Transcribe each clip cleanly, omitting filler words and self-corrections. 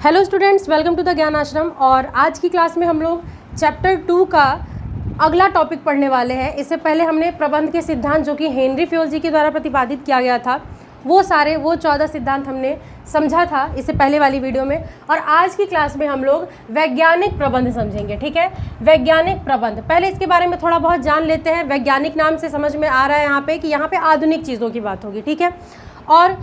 Hello students, welcome to the Gyan Ashram. और आज की क्लास में हम लोग चैप्टर 2 का अगला टॉपिक पढ़ने वाले हैं। इससे पहले हमने प्रबंध के सिद्धांत जो कि हेनरी फ्योल जी के द्वारा प्रतिपादित किया गया था वो 14 सिद्धांत हमने समझा था इससे पहले वाली वीडियो में। और आज की क्लास में हम लोग वैज्ञानिक प्रबंध समझेंगे। ठीक है, वैज्ञानिक प्रबंध, पहले इसके बारे में थोड़ा बहुत जान लेते हैं। वैज्ञानिक नाम से समझ में आ रहा है यहाँ पे कि यहाँ पे आधुनिक चीज़ों की बात होगी। ठीक है, और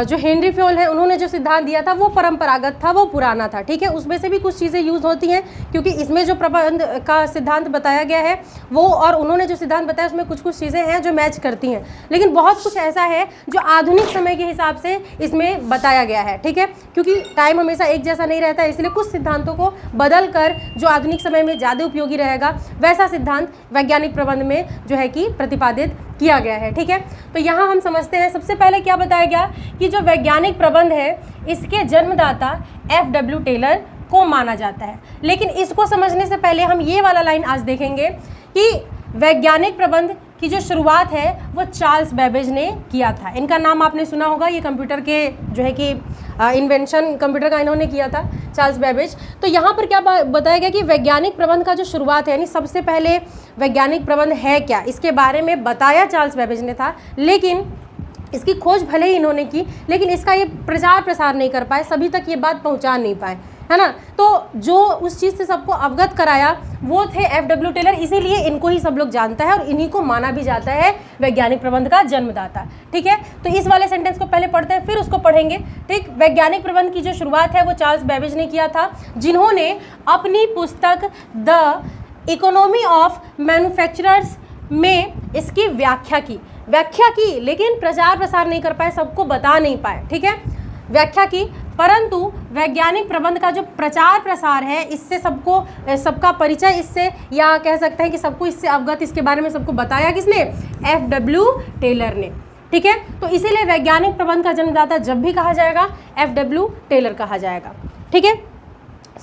जो हेनरी फ्योल है उन्होंने जो सिद्धांत दिया था वो परंपरागत था, वो पुराना था। ठीक है, उसमें से भी कुछ चीज़ें यूज़ होती हैं क्योंकि इसमें जो प्रबंध का सिद्धांत बताया गया है वो और उन्होंने जो सिद्धांत बताया उसमें कुछ कुछ चीज़ें हैं जो मैच करती हैं, लेकिन बहुत कुछ ऐसा है जो आधुनिक समय के हिसाब से इसमें बताया गया है। ठीक है, क्योंकि टाइम हमेशा एक जैसा नहीं रहता है, इसलिए कुछ सिद्धांतों को बदल कर जो आधुनिक समय में ज़्यादा उपयोगी रहेगा वैसा सिद्धांत वैज्ञानिक प्रबंध में जो है कि प्रतिपादित किया गया है। ठीक है, तो यहाँ हम समझते हैं सबसे पहले क्या बताया गया कि जो वैज्ञानिक प्रबंध है इसके जन्मदाता एफ.डब्ल्यू. टेलर को माना जाता है। लेकिन इसको समझने से पहले हम ये वाला लाइन आज देखेंगे कि वैज्ञानिक प्रबंध की जो शुरुआत है वो चार्ल्स बेबेज ने किया था। इनका नाम आपने सुना होगा, ये कंप्यूटर के जो है कि इन्वेंशन कंप्यूटर का इन्होंने किया था, चार्ल्स बेबेज। तो यहाँ पर क्या बताया गया कि वैज्ञानिक प्रबंध का जो शुरुआत है यानी सबसे पहले वैज्ञानिक प्रबंध है क्या, इसके बारे में बताया चार्ल्स बेबेज ने था। लेकिन इसकी खोज भले ही इन्होंने की लेकिन इसका ये प्रचार प्रसार नहीं कर पाए, सभी तक ये बात पहुँचा नहीं पाए, है ना। तो जो उस चीज़ से सबको अवगत कराया वो थे एफ.डब्ल्यू. टेलर, इसीलिए इनको ही सब लोग जानता है और इन्हीं को माना भी जाता है वैज्ञानिक प्रबंध का जन्मदाता। ठीक है, तो इस वाले सेंटेंस को पहले पढ़ते हैं फिर उसको पढ़ेंगे। ठीक, वैज्ञानिक प्रबंध की जो शुरुआत है वो चार्ल्स बेबेज ने किया था, जिन्होंने अपनी पुस्तक द इकोनॉमी ऑफ मैन्युफैक्चरर्स में इसकी व्याख्या की लेकिन प्रचार प्रसार नहीं कर पाए, सबको बता नहीं पाए। ठीक है, व्याख्या की, परंतु वैज्ञानिक प्रबंध का जो प्रचार प्रसार है इससे सबका परिचय इससे, या कह सकते हैं कि सबको इससे अवगत, इसके बारे में सबको बताया किसने, एफ.डब्ल्यू. टेलर ने। ठीक है, तो इसीलिए वैज्ञानिक प्रबंध का जन्मदाता जब भी कहा जाएगा एफ.डब्ल्यू. टेलर कहा जाएगा। ठीक है,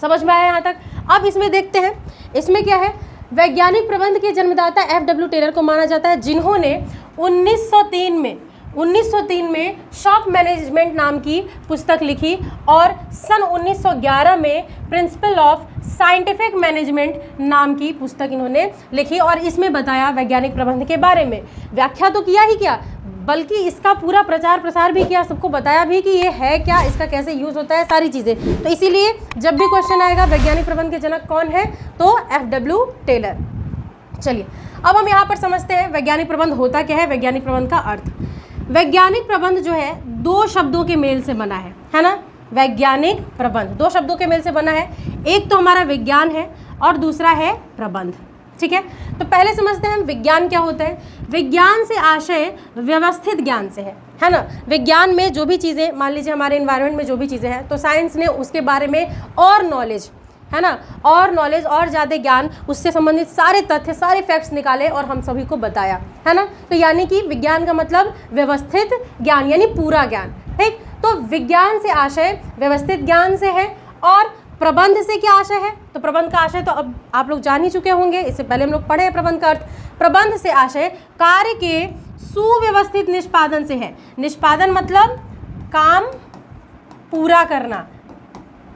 समझ में आया यहाँ तक। अब इसमें देखते हैं इसमें क्या है। वैज्ञानिक प्रबंध के जन्मदाता एफ.डब्ल्यू. टेलर को माना जाता है, जिन्होंने 1903 में शॉप मैनेजमेंट नाम की पुस्तक लिखी और सन 1911 में प्रिंसिपल ऑफ साइंटिफिक मैनेजमेंट नाम की पुस्तक इन्होंने लिखी और इसमें बताया वैज्ञानिक प्रबंध के बारे में। व्याख्या तो किया ही क्या, बल्कि इसका पूरा प्रचार प्रसार भी किया, सबको बताया भी कि ये है क्या, इसका कैसे यूज़ होता है, सारी चीज़ें। तो इसीलिए जब भी क्वेश्चन आएगा वैज्ञानिक प्रबंध के जनक कौन है तो एफ.डब्ल्यू. टेलर। चलिए अब हम यहाँ पर समझते हैं वैज्ञानिक प्रबंध होता क्या है, वैज्ञानिक प्रबंध का अर्थ। वैज्ञानिक प्रबंध जो है दो शब्दों के मेल से बना है ना। वैज्ञानिक प्रबंध दो शब्दों के मेल से बना है, एक तो हमारा विज्ञान है और दूसरा है प्रबंध। ठीक है, तो पहले समझते हैं विज्ञान क्या होता है। विज्ञान से आशय व्यवस्थित ज्ञान से है ना। विज्ञान में जो भी चीज़ें, मान लीजिए हमारे इन्वायरमेंट में जो भी चीज़ें हैं तो साइंस ने उसके बारे में और नॉलेज, है ना, और नॉलेज और ज़्यादा ज्ञान, उससे संबंधित सारे तथ्य, सारे फैक्ट्स निकाले और हम सभी को बताया, है ना। तो यानी कि विज्ञान का मतलब व्यवस्थित ज्ञान यानी पूरा ज्ञान। ठीक, तो विज्ञान से आशय व्यवस्थित ज्ञान से है और प्रबंध से क्या आशय है, तो प्रबंध का आशय तो अब आप लोग जान ही चुके होंगे, इससे पहले हम लोग पढ़े हैं प्रबंध का अर्थ। प्रबंध से आशय कार्य के सुव्यवस्थित निष्पादन से है। निष्पादन मतलब काम पूरा करना,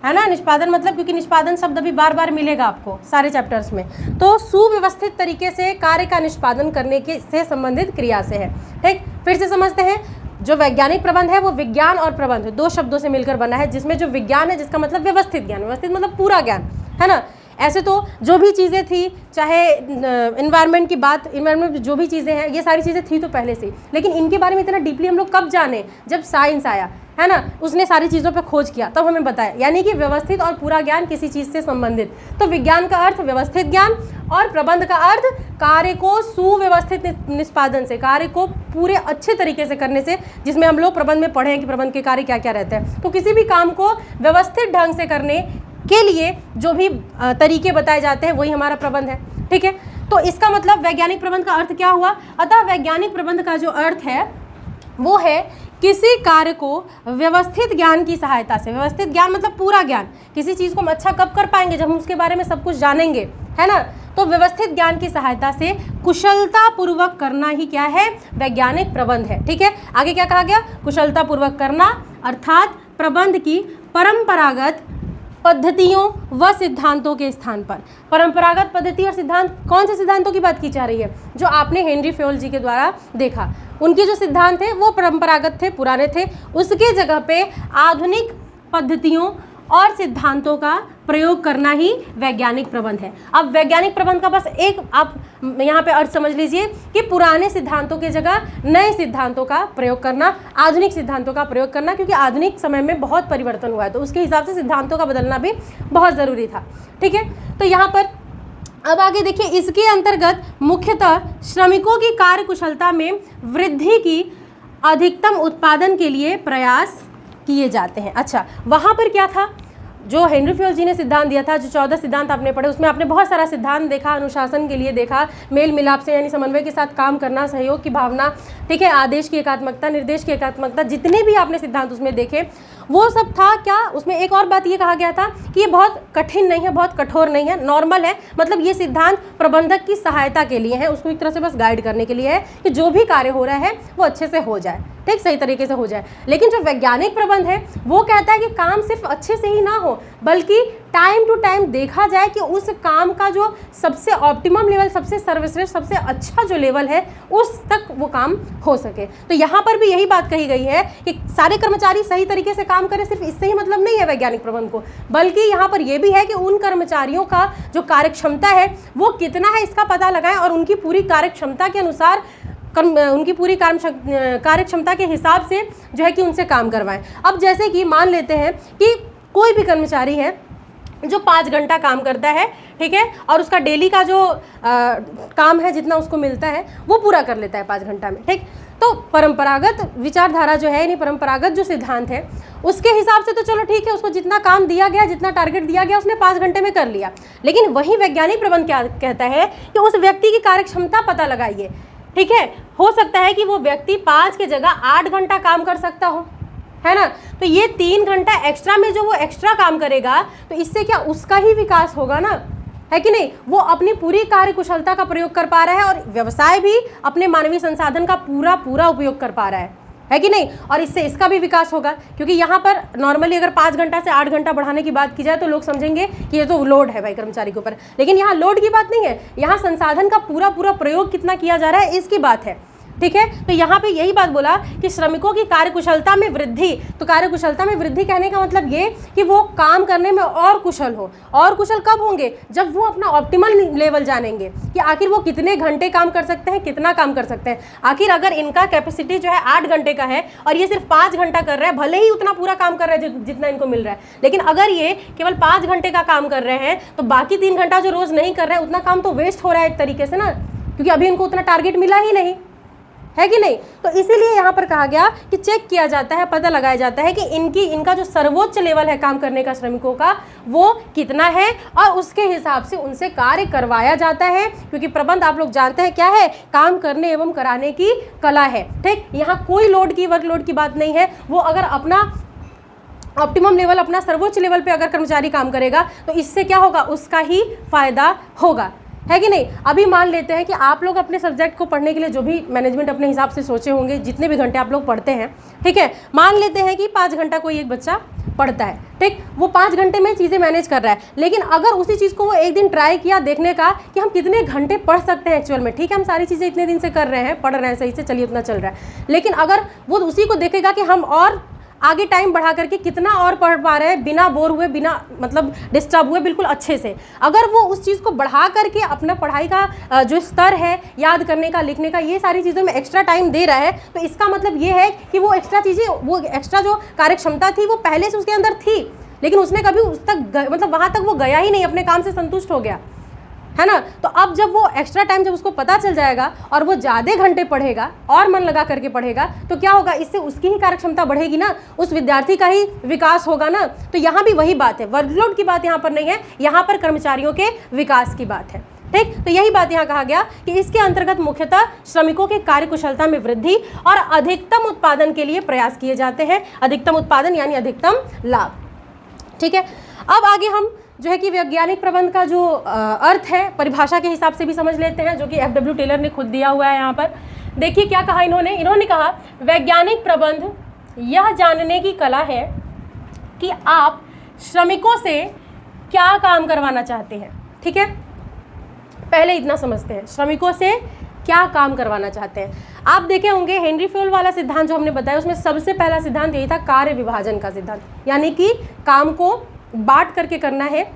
है ना। निष्पादन मतलब, क्योंकि निष्पादन शब्द अभी बार बार मिलेगा आपको सारे चैप्टर्स में, तो सुव्यवस्थित तरीके से कार्य का निष्पादन करने के से संबंधित क्रिया से है। ठीक, फिर से समझते हैं। जो वैज्ञानिक प्रबंध है वो विज्ञान और प्रबंध दो शब्दों से मिलकर बना है, जिसमें जो विज्ञान है जिसका मतलब व्यवस्थित ज्ञान, व्यवस्थित मतलब पूरा ज्ञान, है ना। ऐसे तो जो भी चीज़ें थी, चाहे इन्वायरमेंट की बात, इन्वायरमेंट में जो भी चीज़ें हैं ये सारी चीज़ें थी तो पहले से, लेकिन इनके बारे में इतना डीपली हम लोग कब जाने, जब साइंस आया, है ना, उसने सारी चीज़ों पे खोज किया तब हमें बताया। यानी कि व्यवस्थित और पूरा ज्ञान किसी चीज़ से संबंधित। तो विज्ञान का अर्थ व्यवस्थित ज्ञान और प्रबंध का अर्थ कार्य को सुव्यवस्थित निष्पादन से, कार्य को पूरे अच्छे तरीके से करने से, जिसमें हम लोग प्रबंध में पढ़े हैं कि प्रबंध के कार्य क्या क्या रहते हैं। तो किसी भी काम को व्यवस्थित ढंग से करने के लिए जो भी तरीके बताए जाते हैं वही हमारा प्रबंध है। ठीक है, तो इसका मतलब वैज्ञानिक प्रबंध का अर्थ क्या हुआ। अतः वैज्ञानिक प्रबंध का जो अर्थ है वो है किसी कार्य को व्यवस्थित ज्ञान की सहायता से, व्यवस्थित ज्ञान मतलब पूरा ज्ञान, किसी चीज़ को हम अच्छा कब कर पाएंगे, जब हम उसके बारे में सब कुछ जानेंगे, है ना। तो व्यवस्थित ज्ञान की सहायता से कुशलता पूर्वक करना ही क्या है, वैज्ञानिक प्रबंध है। ठीक है, आगे क्या कहा गया, कुशलता पूर्वक करना, अर्थात प्रबंध की परंपरागत पद्धतियों व सिद्धांतों के स्थान पर। परंपरागत पद्धति और सिद्धांत, कौन से सिद्धांतों की बात की जा रही है? जो आपने हेनरी फ्योल जी के द्वारा देखा, उनके जो सिद्धांत थे वो परंपरागत थे, पुराने थे, उसके जगह पे आधुनिक पद्धतियों और सिद्धांतों का प्रयोग करना ही वैज्ञानिक प्रबंध है। अब वैज्ञानिक प्रबंध का बस एक आप यहाँ पे अर्थ समझ लीजिए कि पुराने सिद्धांतों की जगह नए सिद्धांतों का प्रयोग करना, आधुनिक सिद्धांतों का प्रयोग करना, क्योंकि आधुनिक समय में बहुत परिवर्तन हुआ है, तो उसके हिसाब से सिद्धांतों का बदलना भी बहुत ज़रूरी था। ठीक है, तो यहाँ पर अब आगे देखिए, इसके अंतर्गत मुख्यतः श्रमिकों की कार्यकुशलता में वृद्धि की अधिकतम उत्पादन के लिए प्रयास किए जाते हैं। अच्छा, वहाँ पर क्या था? जो हेनरी फ्योल जी ने सिद्धांत दिया था, जो 14 सिद्धांत आपने पढ़े, उसमें आपने बहुत सारा सिद्धांत देखा, अनुशासन के लिए देखा, मेल मिलाप से यानी समन्वय के साथ काम करना, सहयोग की भावना, ठीक है, आदेश की एकात्मकता, निर्देश की एकात्मकता, जितने भी आपने सिद्धांत उसमें देखे वो सब था। क्या उसमें एक और बात ये कहा गया था कि ये बहुत कठिन नहीं है, बहुत कठोर नहीं है, नॉर्मल है, मतलब ये सिद्धांत प्रबंधक की सहायता के लिए है, उसको एक तरह से बस गाइड करने के लिए है कि जो भी कार्य हो रहा है वो अच्छे से हो जाए, ठीक, सही तरीके से हो जाए। लेकिन जो वैज्ञानिक प्रबंध है वो कहता है कि काम सिर्फ अच्छे से ही ना हो, बल्कि टाइम टू टाइम देखा जाए कि उस काम का जो सबसे ऑप्टिमम लेवल, सबसे सर्वश्रेष्ठ, सबसे अच्छा जो लेवल है उस तक वो काम हो सके। तो यहाँ पर भी यही बात कही गई है कि सारे कर्मचारी सही तरीके से काम करें, सिर्फ इससे ही मतलब नहीं है वैज्ञानिक प्रबंध को, बल्कि यहाँ पर यह भी है कि उन कर्मचारियों का जो कार्यक्षमता है वो कितना है इसका पता लगाएं और उनकी पूरी कार्यक्षमता के अनुसार उनकी पूरी कार्यक्षमता के हिसाब से जो है कि उनसे काम करवाएं। अब जैसे कि मान लेते हैं कि कोई भी कर्मचारी है जो 5 घंटा काम करता है, ठीक है, और उसका डेली का जो काम है जितना उसको मिलता है वो पूरा कर लेता है 5 घंटा में, ठीक। तो परंपरागत विचारधारा जो है, यानी परंपरागत जो सिद्धांत है उसके हिसाब से तो चलो ठीक है, उसको जितना काम दिया गया, जितना टारगेट दिया गया उसने 5 घंटे में कर लिया। लेकिन वही वैज्ञानिक प्रबंध क्या कहता है कि उस व्यक्ति की कार्यक्षमता पता लगाइए, ठीक है। हो सकता है कि वो व्यक्ति 5 की जगह 8 घंटा काम कर सकता हो, है ना। तो ये 3 घंटा एक्स्ट्रा में जो वो एक्स्ट्रा काम करेगा तो इससे क्या उसका ही विकास होगा ना, है कि नहीं। वो अपनी पूरी कार्यकुशलता का प्रयोग कर पा रहा है और व्यवसाय भी अपने मानवीय संसाधन का पूरा उपयोग कर पा रहा है कि नहीं। और इससे इसका भी विकास होगा, क्योंकि यहाँ पर नॉर्मली अगर 5 घंटा से 8 घंटा बढ़ाने की बात की जाए तो लोग समझेंगे कि ये तो लोड है भाई कर्मचारी के ऊपर, लेकिन यहाँ लोड की बात नहीं है, यहाँ संसाधन का पूरा प्रयोग कितना किया जा रहा है इसकी बात है, ठीक है। तो यहाँ पे यही बात बोला कि श्रमिकों की कार्यकुशलता में वृद्धि। तो कार्यकुशलता में वृद्धि कहने का मतलब ये कि वो काम करने में और कुशल हो। और कुशल कब होंगे? जब वो अपना ऑप्टिमल लेवल जानेंगे कि आखिर वो कितने घंटे काम कर सकते हैं, कितना काम कर सकते हैं। आखिर अगर इनका कैपेसिटी जो है 8 घंटे का है और ये सिर्फ 5 घंटा कर रहा है, भले ही उतना पूरा काम कर रहा है जितना इनको मिल रहा है, लेकिन अगर ये केवल 5 घंटे का काम कर रहे हैं तो बाकी 3 घंटा जो रोज नहीं कर रहे हैं उतना काम तो वेस्ट हो रहा है एक तरीके से ना, क्योंकि अभी इनको उतना टारगेट मिला ही नहीं, है कि नहीं। तो इसीलिए यहाँ पर कहा गया कि चेक किया जाता है, पता लगाया जाता है कि इनका जो सर्वोच्च लेवल है काम करने का श्रमिकों का वो कितना है और उसके हिसाब से उनसे कार्य करवाया जाता है। क्योंकि प्रबंध आप लोग जानते हैं क्या है, काम करने एवं कराने की कला है, ठीक। यहाँ कोई वर्कलोड की बात नहीं है। वो अगर अपना ऑप्टिमम लेवल, अपना सर्वोच्च लेवल पे अगर कर्मचारी काम करेगा तो इससे क्या होगा, उसका ही फायदा होगा, है कि नहीं। अभी मान लेते हैं कि आप लोग अपने सब्जेक्ट को पढ़ने के लिए जो भी मैनेजमेंट अपने हिसाब से सोचे होंगे, जितने भी घंटे आप लोग पढ़ते हैं, ठीक है, मान लेते हैं कि 5 घंटा कोई एक बच्चा पढ़ता है, ठीक। वो 5 घंटे में चीज़ें मैनेज कर रहा है, लेकिन अगर उसी चीज़ को वो एक दिन ट्राई किया देखने का कि हम कितने घंटे पढ़ सकते हैं एक्चुअल में, ठीक है, हम सारी चीज़ें इतने दिन से कर रहे हैं, पढ़ रहे हैं सही से, चलिए उतना चल रहा है, लेकिन अगर वो उसी को देखेगा कि हम और आगे टाइम बढ़ा करके कितना और पढ़ पा रहे हैं बिना बोर हुए, बिना मतलब डिस्टर्ब हुए, बिल्कुल अच्छे से, अगर वो उस चीज़ को बढ़ा करके अपना पढ़ाई का जो स्तर है, याद करने का, लिखने का, ये सारी चीज़ों में एक्स्ट्रा टाइम दे रहा है, तो इसका मतलब ये है कि वो एक्स्ट्रा चीज़ें, वो एक्स्ट्रा जो कार्यक्षमता थी वो पहले से उसके अंदर थी, लेकिन उसने कभी उस तक मतलब वहाँ तक वो गया ही नहीं, अपने काम से संतुष्ट हो गया, है ना। तो अब जब वो एक्स्ट्रा टाइम जब उसको पता चल जाएगा और वो ज़्यादा घंटे पढ़ेगा और मन लगा करके पढ़ेगा तो क्या होगा, इससे उसकी ही कार्यक्षमता बढ़ेगी ना, उस विद्यार्थी का ही विकास होगा ना। तो यहाँ भी वही बात है, वर्कलोड की बात यहाँ पर नहीं है, यहाँ पर कर्मचारियों के विकास की बात है, ठीक। तो यही बात यहाँ कहा गया कि इसके अंतर्गत मुख्यतः श्रमिकों के कार्यकुशलता में वृद्धि और अधिकतम उत्पादन के लिए प्रयास किए जाते हैं। अधिकतम उत्पादन यानी अधिकतम लाभ, ठीक है। अब आगे हम जो है कि वैज्ञानिक प्रबंध का जो अर्थ है परिभाषा के हिसाब से भी समझ लेते हैं, जो कि FW टेलर ने खुद दिया हुआ है। यहाँ पर देखिए क्या कहा इन्होंने कहा वैज्ञानिक प्रबंध यह जानने की कला है कि आप श्रमिकों से क्या काम करवाना चाहते हैं। ठीक है, पहले इतना समझते हैं, श्रमिकों से क्या काम करवाना चाहते हैं। आप देखे होंगे हेनरी फ्योल वाला सिद्धांत जो हमने बताया, उसमें सबसे पहला सिद्धांत यही था, कार्य विभाजन का सिद्धांत, यानी कि काम को बांट करके करना है,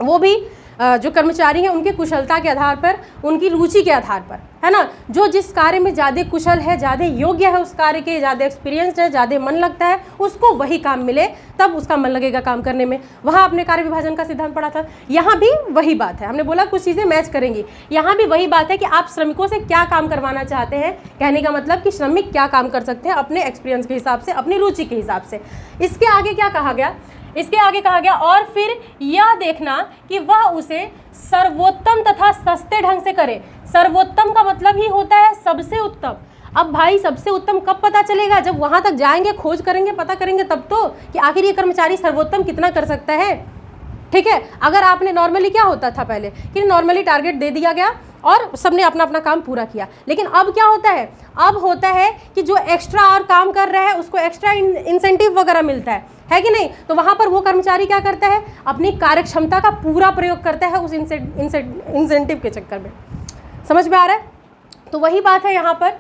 वो भी जो कर्मचारी हैं उनकी कुशलता के आधार पर, उनकी रुचि के आधार पर, है ना। जो जिस कार्य में ज़्यादा कुशल है, ज़्यादा योग्य है उस कार्य के, ज़्यादा एक्सपीरियंस्ड है, ज़्यादा मन लगता है, उसको वही काम मिले, तब उसका मन लगेगा काम करने में। वहाँ आपने कार्य विभाजन का सिद्धांत पढ़ा था। यहाँ भी वही बात है, हमने बोला कुछ चीज़ें मैच करेंगी, यहाँ भी वही बात है कि आप श्रमिकों से क्या काम करवाना चाहते हैं। कहने का मतलब कि श्रमिक क्या काम कर सकते हैं अपने एक्सपीरियंस के हिसाब से, अपनी रुचि के हिसाब से। इसके आगे क्या कहा गया, इसके आगे कहा गया और फिर यह देखना कि वह उसे सर्वोत्तम तथा सस्ते ढंग से करे। सर्वोत्तम का मतलब ही होता है सबसे उत्तम। अब भाई सबसे उत्तम कब पता चलेगा, जब वहां तक जाएंगे, खोज करेंगे, पता करेंगे तब तो, कि आखिर ये कर्मचारी सर्वोत्तम कितना कर सकता है। ठीक है, अगर आपने नॉर्मली क्या होता था पहले कि नॉर्मली टारगेट दे दिया गया और सबने अपना अपना काम पूरा किया, लेकिन अब क्या होता है, अब होता है कि जो एक्स्ट्रा और काम कर रहा है उसको एक्स्ट्रा इंसेंटिव वगैरह मिलता है कि नहीं। तो वहाँ पर वो कर्मचारी क्या करता है, अपनी कार्यक्षमता का पूरा प्रयोग करता है उस इंसेंटिव के चक्कर में। समझ में आ रहा है। तो वही बात है यहाँ पर।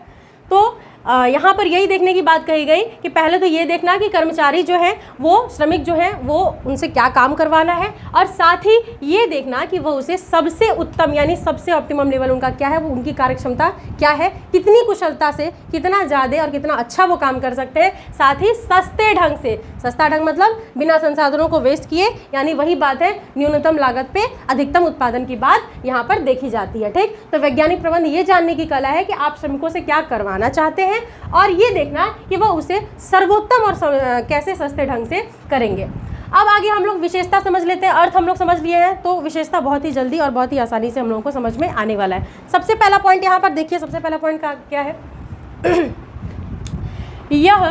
तो यहाँ पर यही देखने की बात कही गई कि पहले तो ये देखना कि कर्मचारी जो है, वो श्रमिक जो है, वो उनसे क्या काम करवाना है, और साथ ही ये देखना कि वो उसे सबसे उत्तम यानी सबसे ऑप्टिमम लेवल उनका क्या है, वो उनकी कार्यक्षमता क्या है, कितनी कुशलता से, कितना ज़्यादा और कितना अच्छा वो काम कर सकते हैं, साथ ही सस्ते ढंग से। सस्ता ढंग मतलब बिना संसाधनों को वेस्ट किए, यानी वही बात है न्यूनतम लागत पे अधिकतम उत्पादन की बात यहाँ पर देखी जाती है। ठीक, तो वैज्ञानिक प्रबंध ये जानने की कला है कि आप श्रमिकों से क्या करवाना चाहते हैं और ये देखना कि वह उसे सर्वोत्तम और कैसे सस्ते ढंग से करेंगे। अब आगे हम लोग विशेषता समझ लेते हैं। अर्थ हम लोग समझ लिए हैं, तो विशेषता बहुत ही जल्दी और बहुत ही आसानी से हम लोगों को समझ में आने वाला है। सबसे पहला पॉइंट यहाँ पर देखिए, सबसे पहला पॉइंट का क्या है यह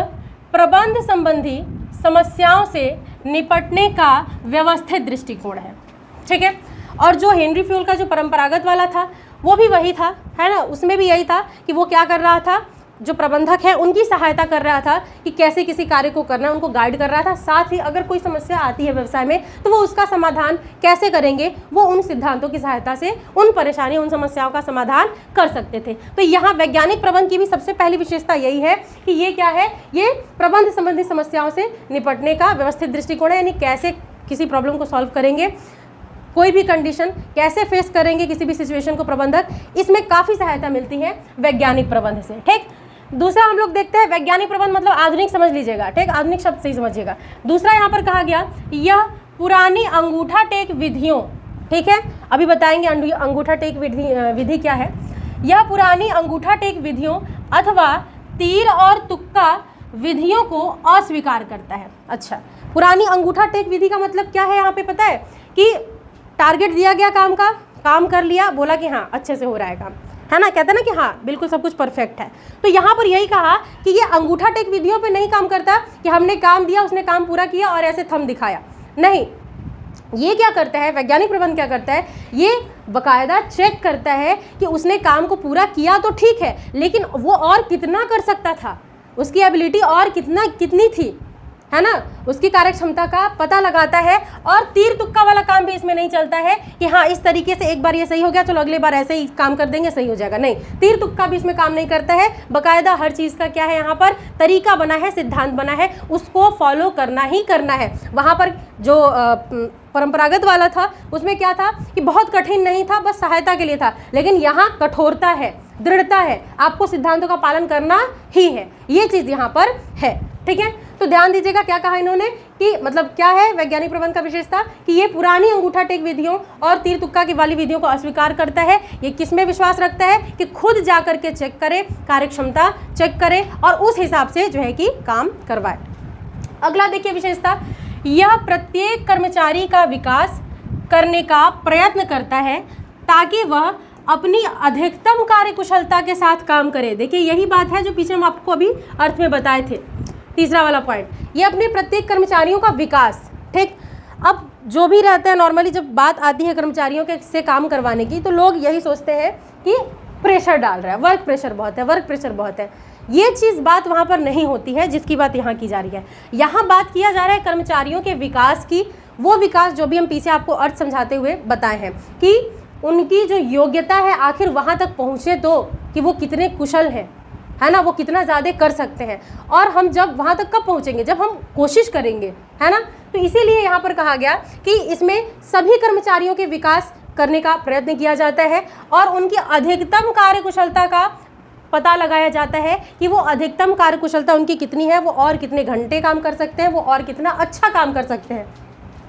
प्रबंध संबंधी समस्याओं से निपटने का व्यवस्थित दृष्टिकोण है। ठीक है, और जो हेनरी फ्यूल का जो परंपरागत वाला था वो भी वही था, है ना। उसमें भी यही था कि वो क्या कर रहा था, जो प्रबंधक है उनकी सहायता कर रहा था कि कैसे किसी कार्य को करना है, उनको गाइड कर रहा था। साथ ही अगर कोई समस्या आती है व्यवसाय में तो वो उसका समाधान कैसे करेंगे, वो उन सिद्धांतों की सहायता से उन परेशानियों, उन समस्याओं का समाधान कर सकते थे। तो यहाँ वैज्ञानिक प्रबंध की भी सबसे पहली विशेषता यही है कि ये क्या है, ये प्रबंध संबंधी समस्याओं से निपटने का व्यवस्थित दृष्टिकोण है, यानी कैसे किसी प्रॉब्लम को सॉल्व करेंगे, कोई भी कंडीशन कैसे फेस करेंगे, किसी भी सिचुएशन को प्रबंधक, इसमें काफ़ी सहायता मिलती है वैज्ञानिक प्रबंध से। ठीक, दूसरा हम लोग देखते हैं वैज्ञानिक प्रबंध मतलब आधुनिक समझ लीजिएगा। ठीक, आधुनिक शब्द सही समझिएगा। दूसरा यहाँ पर कहा गया यह पुरानी अंगूठा टेक विधियों, ठीक है, अभी बताएंगे अंगूठा टेक विधि क्या है। यह पुरानी अंगूठा टेक विधियों अथवा तीर और तुक्का विधियों को अस्वीकार करता है। अच्छा, पुरानी अंगूठा टेक विधि का मतलब क्या है यहाँ पे पता है कि टारगेट दिया गया काम का, काम कर लिया, बोला कि हाँ अच्छे से हो रहा है काम, है ना, कहते हैं ना कि हाँ बिल्कुल सब कुछ परफेक्ट है। तो यहाँ पर यही कहा कि ये अंगूठा टेक विधियों पे नहीं काम करता कि हमने काम दिया, उसने काम पूरा किया और ऐसे थंब दिखाया, नहीं। ये क्या करता है, वैज्ञानिक प्रबंध क्या करता है, ये बकायदा चेक करता है कि उसने काम को पूरा किया तो ठीक है, लेकिन वो और कितना कर सकता था, उसकी एबिलिटी और कितनी थी, है ना, उसकी कार्यक्षमता का पता लगाता है। और तीर तुक्का वाला काम भी इसमें नहीं चलता है कि हाँ इस तरीके से एक बार ये सही हो गया, चलो अगले बार ऐसे ही काम कर देंगे सही हो जाएगा, नहीं, तीर तुक्का भी इसमें काम नहीं करता है। बकायदा हर चीज़ का क्या है यहाँ पर तरीका बना है, सिद्धांत बना है, उसको फॉलो करना ही करना है। वहाँ पर जो परंपरागत वाला था उसमें क्या था कि बहुत कठिन नहीं था, बस सहायता के लिए था, लेकिन यहाँ कठोरता है, दृढ़ता है, आपको सिद्धांतों का पालन करना ही है, ये चीज़ यहाँ पर है। ठीक है, तो ध्यान दीजिएगा क्या कहा इन्होंने कि मतलब क्या है वैज्ञानिक प्रबंध का विशेषता कि ये पुरानी अंगूठा टेक विधियों और तीर तुक्का की वाली विधियों को अस्वीकार करता है। ये किसमें विश्वास रखता है कि खुद जा करके चेक करे, कार्यक्षमता चेक करे और उस हिसाब से जो है कि काम करवाए। अगला देखिए विशेषता, यह प्रत्येक कर्मचारी का विकास करने का प्रयत्न करता है ताकि वह अपनी अधिकतम कार्य कुशलता के साथ काम करे। देखिए यही बात है जो पीछे हम आपको अभी अर्थ में बताए थे, तीसरा वाला पॉइंट, ये अपने प्रत्येक कर्मचारियों का विकास। ठीक, अब जो भी रहता है नॉर्मली जब बात आती है कर्मचारियों के से काम करवाने की, तो लोग यही सोचते हैं कि प्रेशर डाल रहा है, वर्क प्रेशर बहुत है, वर्क प्रेशर बहुत है। ये चीज़ बात वहाँ पर नहीं होती है जिसकी बात यहाँ की जा रही है। यहाँ बात किया जा रहा है कर्मचारियों के विकास की, वो विकास जो भी हम पीछे आपको अर्थ समझाते हुए बताए हैं कि उनकी जो योग्यता है आखिर वहाँ तक पहुँचे तो कि वो कितने कुशल हैं, है ना, वो कितना ज़्यादा कर सकते हैं। और हम जब वहाँ तक कब पहुँचेंगे, जब हम कोशिश करेंगे, है ना। तो इसीलिए यहाँ पर कहा गया कि इसमें सभी कर्मचारियों के विकास करने का प्रयत्न किया जाता है और उनकी अधिकतम कार्यकुशलता का पता लगाया जाता है कि वो अधिकतम कार्यकुशलता उनकी कितनी है, वो और कितने घंटे काम कर सकते हैं, वो और कितना अच्छा काम कर सकते हैं।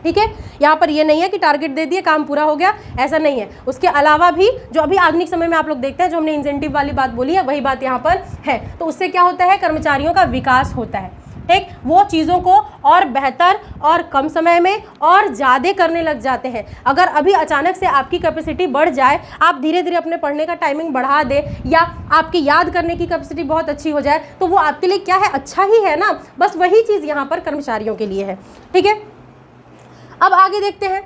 ठीक है, यहाँ पर ये नहीं है कि टारगेट दे दिए काम पूरा हो गया, ऐसा नहीं है। उसके अलावा भी जो अभी आधुनिक समय में आप लोग देखते हैं, जो हमने इंसेंटिव वाली बात बोली है, वही बात यहाँ पर है। तो उससे क्या होता है, कर्मचारियों का विकास होता है। ठीक, वो चीज़ों को और बेहतर और कम समय में और ज़्यादा करने लग जाते हैं। अगर अभी अचानक से आपकी कैपेसिटी बढ़ जाए, आप धीरे धीरे अपने पढ़ने का टाइमिंग बढ़ा दें या आपकी याद करने की कैपेसिटी बहुत अच्छी हो जाए, तो वो आपके लिए क्या है, अच्छा ही है ना। बस वही चीज़ यहाँ पर कर्मचारियों के लिए है। ठीक है, अब आगे देखते हैं।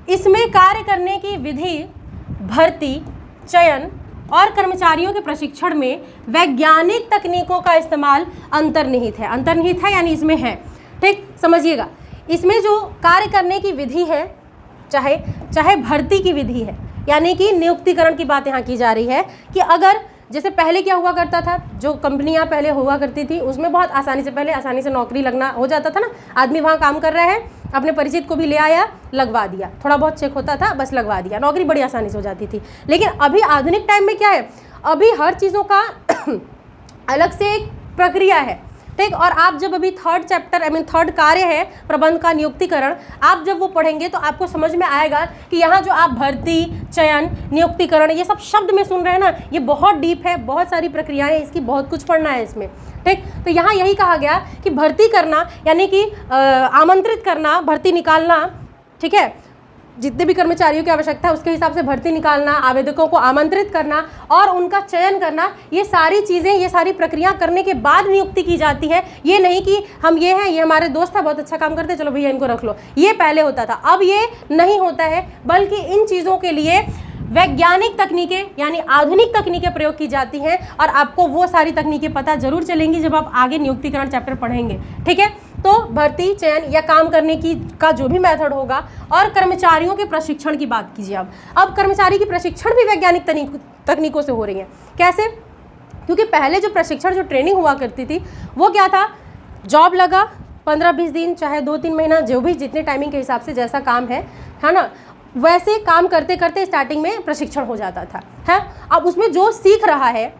इसमें कार्य करने की विधि, भर्ती, चयन और कर्मचारियों के प्रशिक्षण में वैज्ञानिक तकनीकों का इस्तेमाल अंतर्निहित है। अंतर्निहित है यानी इसमें है। ठीक, समझिएगा, इसमें जो कार्य करने की विधि है, चाहे भर्ती की विधि है, यानी कि नियुक्तिकरण की बात यहाँ की जा रही है कि अगर जैसे पहले क्या हुआ करता था, जो कंपनियां पहले हुआ करती थी उसमें बहुत आसानी से नौकरी लगना हो जाता था ना। आदमी वहाँ काम कर रहा है, अपने परिचित को भी ले आया, लगवा दिया, थोड़ा बहुत चेक होता था, बस लगवा दिया, नौकरी बड़ी आसानी से हो जाती थी। लेकिन अभी आधुनिक टाइम में क्या है, अभी हर चीज़ों का अलग से एक प्रक्रिया है। ठीक, और आप जब अभी थर्ड कार्य है प्रबंध का नियुक्तिकरण, आप जब वो पढ़ेंगे तो आपको समझ में आएगा कि यहाँ जो आप भर्ती, चयन, नियुक्तिकरण ये सब शब्द में सुन रहे हैं ना, ये बहुत डीप है, बहुत सारी प्रक्रियाएं, इसकी बहुत कुछ पढ़ना है इसमें। ठीक, तो यहाँ यही कहा गया कि भर्ती करना यानी कि आमंत्रित करना, भर्ती निकालना, ठीक है, जितने भी कर्मचारियों की आवश्यकता है उसके हिसाब से भर्ती निकालना, आवेदकों को आमंत्रित करना और उनका चयन करना, ये सारी चीज़ें, ये सारी प्रक्रिया करने के बाद नियुक्ति की जाती है। ये नहीं कि हम ये हैं, ये हमारे दोस्त है, बहुत अच्छा काम करते हैं, चलो भैया इनको रख लो, ये पहले होता था, अब ये नहीं होता है। बल्कि इन चीज़ों के लिए वैज्ञानिक तकनीकें यानी आधुनिक तकनीकें प्रयोग की जाती हैं और आपको वो सारी तकनीकें पता जरूर चलेंगी जब आप आगे नियुक्तिकरण चैप्टर पढ़ेंगे। ठीक है, तो भर्ती, चयन या काम करने की का जो भी मेथड होगा और कर्मचारियों के प्रशिक्षण की बात कीजिए। अब कर्मचारी की प्रशिक्षण भी वैज्ञानिक तकनीकों से हो रही है। कैसे? क्योंकि पहले जो प्रशिक्षण, जो ट्रेनिंग हुआ करती थी वो क्या था, जॉब लगा 15-20 दिन चाहे 2-3 महीना, जो भी जितने टाइमिंग के हिसाब से जैसा काम है ना, वैसे काम करते करते स्टार्टिंग में प्रशिक्षण हो जाता था, है। अब उसमें जो सीख रहा है,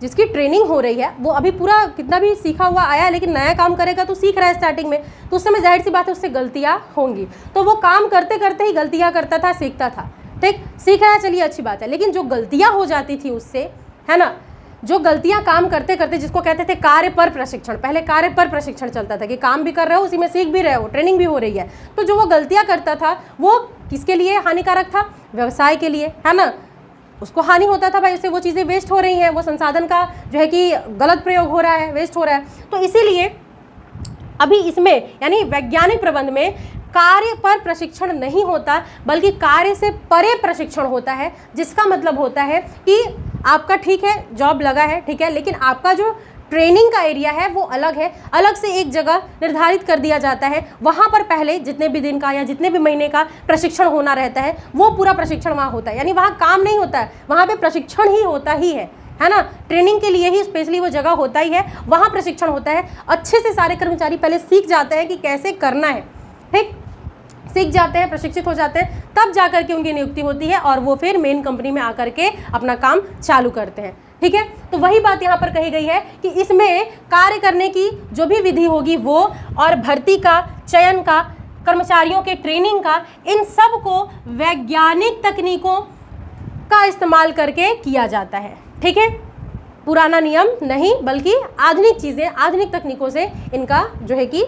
जिसकी ट्रेनिंग हो रही है, वो अभी पूरा कितना भी सीखा हुआ आया है लेकिन नया काम करेगा तो सीख रहा है स्टार्टिंग में, तो उस समय जाहिर सी बात है उससे गलतियाँ होंगी, तो वो काम करते करते ही गलतियाँ करता था, सीखता था। ठीक, सीख रहा है, चलिए अच्छी बात है। लेकिन जो गलतियाँ हो जाती थी उससे, है ना, जो गलतियां काम करते करते, जिसको कहते थे कार्य पर प्रशिक्षण, पहले कार्य पर प्रशिक्षण चलता था कि काम भी कर रहे हो, उसी में सीख भी रहे हो, ट्रेनिंग भी हो रही है, तो जो वो गलतियां करता था वो किसके लिए हानिकारक था, व्यवसाय के लिए, है ना, उसको हानि होता था भाई, उससे वो चीज़ें वेस्ट हो रही हैं, वो संसाधन का जो है कि गलत प्रयोग हो रहा है, वेस्ट हो रहा है। तो इसीलिए अभी इसमें यानी वैज्ञानिक प्रबंध में कार्य पर प्रशिक्षण नहीं होता बल्कि कार्य से परे प्रशिक्षण होता है, जिसका मतलब होता है कि आपका ठीक है जॉब लगा है, ठीक है, लेकिन आपका जो ट्रेनिंग का एरिया है वो अलग है, अलग से एक जगह निर्धारित कर दिया जाता है, वहाँ पर पहले जितने भी दिन का या जितने भी महीने का प्रशिक्षण होना रहता है वो पूरा प्रशिक्षण वहाँ होता है। यानी वहाँ काम नहीं होता है, वहाँ पे प्रशिक्षण ही होता ही है ना, ट्रेनिंग के लिए ही स्पेशली वो जगह होता ही है, वहाँ प्रशिक्षण होता है। अच्छे से सारे कर्मचारी पहले सीख जाते हैं कि कैसे करना है, ठीक, सीख जाते हैं, प्रशिक्षित हो जाते हैं, तब जाकर के उनकी नियुक्ति होती है और वो फिर मेन कंपनी में आकर के अपना काम चालू करते हैं। ठीक है, तो वही बात यहाँ पर कही गई है कि इसमें कार्य करने की जो भी विधि होगी वो, और भर्ती का, चयन का, कर्मचारियों के ट्रेनिंग का, इन सब को वैज्ञानिक तकनीकों का इस्तेमाल करके किया जाता है। ठीक है, पुराना नियम नहीं बल्कि आधुनिक चीज़ें, आधुनिक तकनीकों से इनका जो है कि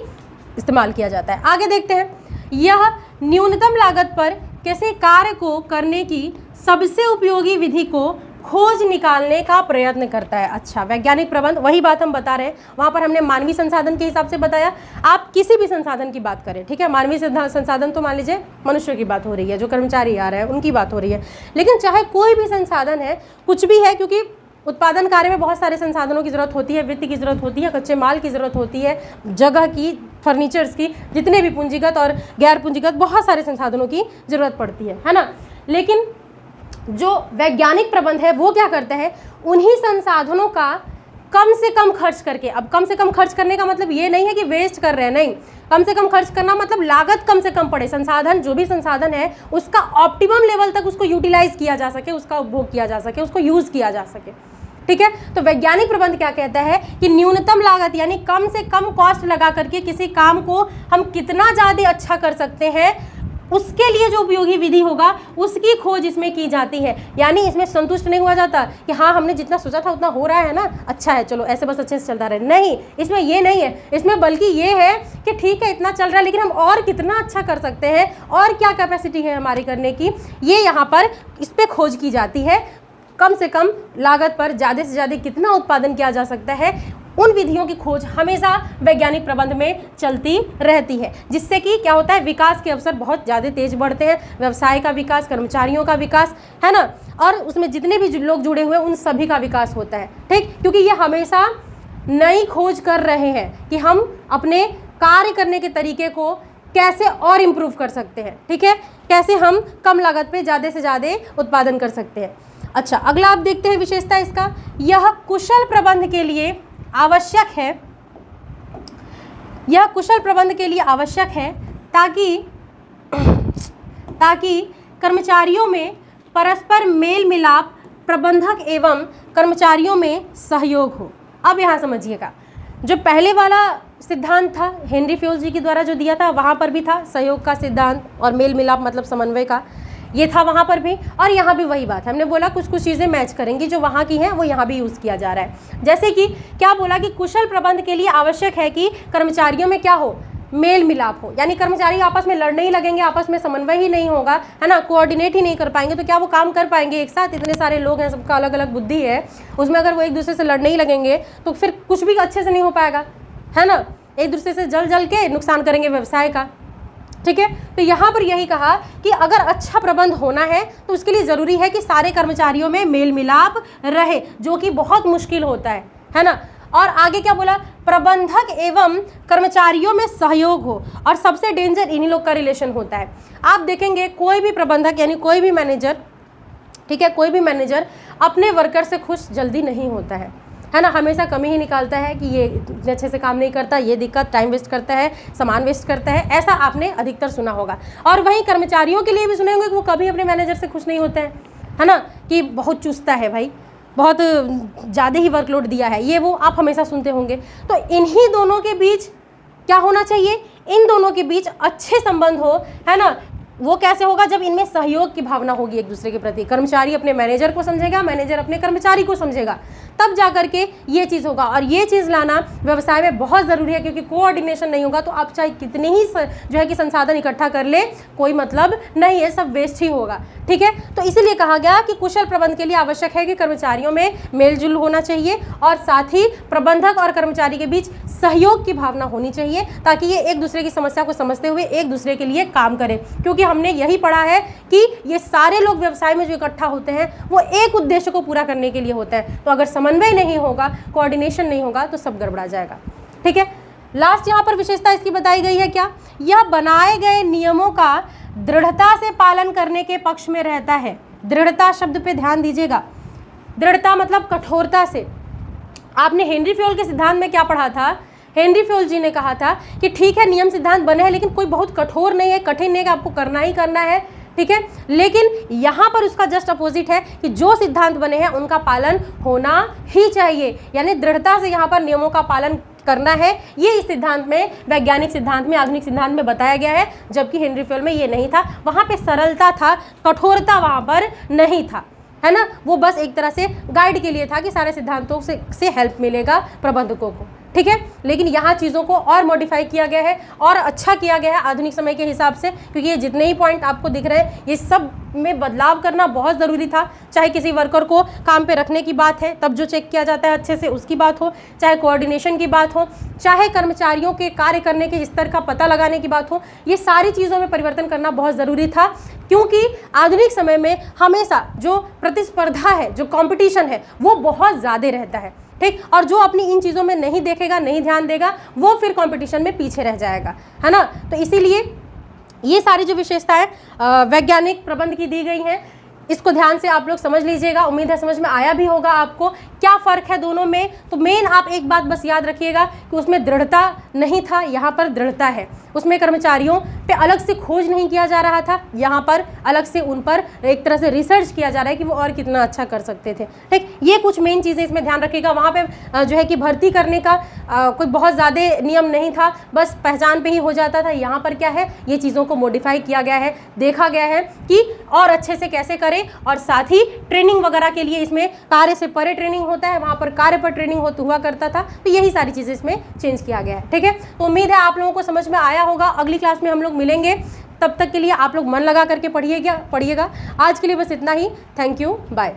इस्तेमाल किया जाता है। आगे देखते हैं, यह न्यूनतम लागत पर किसी कार्य को करने की सबसे उपयोगी विधि को खोज निकालने का प्रयत्न करता है। अच्छा, वैज्ञानिक प्रबंध, वही बात हम बता रहे हैं, वहाँ पर हमने मानवीय संसाधन के हिसाब से बताया। आप किसी भी संसाधन की बात करें, ठीक है, मानवीय संसाधन तो मान लीजिए मनुष्य की बात हो रही है, जो कर्मचारी आ रहे हैं उनकी बात हो रही है, लेकिन चाहे कोई भी संसाधन है, कुछ भी है, क्योंकि उत्पादन कार्य में बहुत सारे संसाधनों की ज़रूरत होती है, वित्त की ज़रूरत होती है, कच्चे माल की ज़रूरत होती है, जगह की, फर्नीचर्स की, जितने भी पूंजीगत और गैर पूंजीगत बहुत सारे संसाधनों की जरूरत पड़ती है ना। लेकिन जो वैज्ञानिक प्रबंध है वो क्या करता है, उन्हीं संसाधनों का कम से कम खर्च करके, अब कम से कम खर्च करने का मतलब ये नहीं है कि वेस्ट कर रहे हैं, नहीं, कम से कम खर्च करना मतलब लागत कम से कम पड़े, संसाधन जो भी संसाधन है उसका ऑप्टिमम लेवल तक उसको यूटिलाइज किया जा सके, उसका उपभोग किया जा सके, उसको यूज किया जा सके, ठीक है। तो वैज्ञानिक प्रबंध क्या कहता है कि न्यूनतम लागत यानी कम से कम कॉस्ट लगा करके किसी काम को हम कितना ज़्यादा अच्छा कर सकते हैं, उसके लिए जो उपयोगी विधि होगा उसकी खोज इसमें की जाती है। यानी इसमें संतुष्ट नहीं हुआ जाता कि हाँ हमने जितना सोचा था उतना हो रहा है ना, अच्छा है, चलो ऐसे बस अच्छे से चलता रहे, नहीं, इसमें ये नहीं है। इसमें बल्कि ये है कि ठीक है इतना चल रहा है लेकिन हम और कितना अच्छा कर सकते हैं और क्या कैपेसिटी है हमारी करने की, ये यहाँ पर इस पर खोज की जाती है। कम से कम लागत पर ज़्यादा से ज़्यादा कितना उत्पादन किया जा सकता है, उन विधियों की खोज हमेशा वैज्ञानिक प्रबंध में चलती रहती है, जिससे कि क्या होता है, विकास के अवसर बहुत ज़्यादा तेज बढ़ते हैं, व्यवसाय का विकास, कर्मचारियों का विकास, है ना, और उसमें जितने भी लोग जुड़े हुए हैं उन सभी का विकास होता है, ठीक, क्योंकि ये हमेशा नई खोज कर रहे हैं कि हम अपने कार्य करने के तरीके को कैसे और इम्प्रूव कर सकते हैं, ठीक है, कैसे हम कम लागत पे ज़्यादा से ज़्यादा उत्पादन कर सकते हैं। अच्छा, अगला आप देखते हैं विशेषता इसका, यह कुशल प्रबंध के लिए आवश्यक है, यह कुशल प्रबंध के लिए आवश्यक है ताकि कर्मचारियों में परस्पर मेल मिलाप, प्रबंधक एवं कर्मचारियों में सहयोग हो। अब यहाँ समझिएगा, जो पहले वाला सिद्धांत था हेनरी फ्योल जी के द्वारा जो दिया था, वहाँ पर भी था सहयोग का सिद्धांत और मेल मिलाप मतलब समन्वय का, ये था वहाँ पर भी, और यहाँ भी वही बात है। हमने बोला कुछ कुछ चीज़ें मैच करेंगी, जो वहाँ की हैं वो यहाँ भी यूज़ किया जा रहा है। जैसे कि क्या बोला कि कुशल प्रबंध के लिए आवश्यक है कि कर्मचारियों में क्या हो, मेल मिलाप हो, यानी कर्मचारी आपस में लड़ने ही लगेंगे, आपस में समन्वय ही नहीं होगा, है ना, कोऑर्डिनेट ही नहीं कर पाएंगे, तो क्या वो काम कर पाएंगे एक साथ? इतने सारे लोग हैं, सबका अलग अलग बुद्धि है, उसमें अगर वो एक दूसरे से लड़ने ही लगेंगे तो फिर कुछ भी अच्छे से नहीं हो पाएगा, है ना, एक दूसरे से जल के नुकसान करेंगे व्यवसाय का, ठीक है। तो यहाँ पर यही कहा कि अगर अच्छा प्रबंध होना है तो उसके लिए ज़रूरी है कि सारे कर्मचारियों में मेल मिलाप रहे, जो कि बहुत मुश्किल होता है ना। और आगे क्या बोला, प्रबंधक एवं कर्मचारियों में सहयोग हो, और सबसे डेंजर इन्हीं लोग का रिलेशन होता है। आप देखेंगे कोई भी प्रबंधक यानी कोई भी मैनेजर, ठीक है, कोई भी मैनेजर अपने वर्कर से खुश जल्दी नहीं होता है ना, हमेशा कमी ही निकालता है कि ये इतने अच्छे से काम नहीं करता, ये दिक्कत, टाइम वेस्ट करता है, सामान वेस्ट करता है, ऐसा आपने अधिकतर सुना होगा। और वहीं कर्मचारियों के लिए भी सुने होंगे कि वो कभी अपने मैनेजर से खुश नहीं होते हैं, है ना, कि बहुत चुस्ता है भाई, बहुत ज़्यादा ही वर्कलोड दिया है, ये वो आप हमेशा सुनते होंगे। तो इन्हीं दोनों के बीच क्या होना चाहिए, इन दोनों के बीच अच्छे संबंध हो, है ना। वो कैसे होगा, जब इनमें सहयोग की भावना होगी एक दूसरे के प्रति, कर्मचारी अपने मैनेजर को समझेगा, मैनेजर अपने कर्मचारी को समझेगा, तब जा करके ये चीज़ होगा। और ये चीज़ लाना व्यवसाय में बहुत ज़रूरी है, क्योंकि कोऑर्डिनेशन नहीं होगा तो आप चाहे कितने ही जो है कि संसाधन इकट्ठा कर ले, कोई मतलब नहीं है, सब वेस्ट ही होगा, ठीक है। तो इसीलिए कहा गया कि कुशल प्रबंध के लिए आवश्यक है कि कर्मचारियों में मेलजुल होना चाहिए और साथ ही प्रबंधक और कर्मचारी के बीच सहयोग की भावना होनी चाहिए, ताकि ये एक दूसरे की समस्या को समझते हुए एक दूसरे के लिए काम करें। क्योंकि हमने यही पढ़ा है कि ये सारे लोग व्यवसाय में जो इकट्ठा होते हैं वो एक उद्देश्य को पूरा करने के लिए होता है। तो अगर समन्वय नहीं होगा, कोऑर्डिनेशन नहीं होगा तो सब गड़बड़ा जाएगा, ठीक है। लास्ट यहाँ पर विशेषता इसकी बताई गई है क्या, यह बनाए गए नियमों का दृढ़ता से पालन करने के पक्ष में रहता है। दृढ़ता शब्द पे ध्यान दीजिएगा, दृढ़ता मतलब कठोरता से। आपने हेनरी फ्योल के सिद्धांत में क्या पढ़ा था, हेनरी फ्योल जी ने कहा था कि ठीक है नियम सिद्धांत बने हैं लेकिन कोई बहुत कठोर नहीं है, कठिन नहीं है कि आपको करना ही करना है, ठीक है। लेकिन यहाँ पर उसका जस्ट अपोजिट है कि जो सिद्धांत बने हैं उनका पालन होना ही चाहिए, यानी दृढ़ता से यहाँ पर नियमों का पालन करना है। ये इस सिद्धांत में, वैज्ञानिक सिद्धांत में, आधुनिक सिद्धांत में बताया गया है, जबकि हेनरी फ्योल में ये नहीं था। वहाँ पे सरलता था, कठोरता वहाँ पर नहीं था, है ना। वो बस एक तरह से गाइड के लिए था कि सारे सिद्धांतों से हेल्प मिलेगा प्रबंधकों को, ठीक है। लेकिन यहाँ चीज़ों को और मॉडिफाई किया गया है और अच्छा किया गया है आधुनिक समय के हिसाब से, क्योंकि ये जितने ही पॉइंट आपको दिख रहे हैं ये सब में बदलाव करना बहुत ज़रूरी था। चाहे किसी वर्कर को काम पे रखने की बात है तब जो चेक किया जाता है अच्छे से उसकी बात हो, चाहे कोऑर्डिनेशन की बात हो, चाहे कर्मचारियों के कार्य करने के स्तर का पता लगाने की बात हो, ये सारी चीज़ों में परिवर्तन करना बहुत ज़रूरी था। क्योंकि आधुनिक समय में हमेशा जो प्रतिस्पर्धा है, जो कंपटीशन है, वो बहुत ज़्यादा रहता है। ठीक। और जो अपनी इन चीज़ों में नहीं देखेगा, नहीं ध्यान देगा, वो फिर कंपटीशन में पीछे रह जाएगा, है ना। तो इसीलिए ये सारी जो विशेषताएं वैज्ञानिक प्रबंध की दी गई हैं, इसको ध्यान से आप लोग समझ लीजिएगा। उम्मीद है समझ में आया भी होगा आपको क्या फ़र्क है दोनों में। तो मेन आप एक बात बस याद रखिएगा कि उसमें दृढ़ता नहीं था, यहाँ पर दृढ़ता है। उसमें कर्मचारियों पे अलग से खोज नहीं किया जा रहा था, यहाँ पर अलग से उन पर एक तरह से रिसर्च किया जा रहा है कि वो और कितना अच्छा कर सकते थे, ठीक। ये कुछ मेन चीज़ें इसमें ध्यान रखिएगा। वहाँ पे जो है कि भर्ती करने का कोई बहुत ज़्यादा नियम नहीं था, बस पहचान पे ही हो जाता था। यहाँ पर क्या है, ये चीज़ों को मॉडिफाई किया गया है, देखा गया है कि और अच्छे से कैसे करें। और साथ ही ट्रेनिंग वगैरह के लिए इसमें कार्य से परे ट्रेनिंग होता है, वहाँ पर कार्य पर ट्रेनिंग हुआ करता था। तो यही सारी चीज़ें इसमें चेंज किया गया है, ठीक है। तो उम्मीद है आप लोगों को समझ में आया होगा। अगली क्लास में हम लोग मिलेंगे, तब तक के लिए आप लोग मन लगा करके पढ़िएगा। आज के लिए बस इतना ही। Thank you, bye.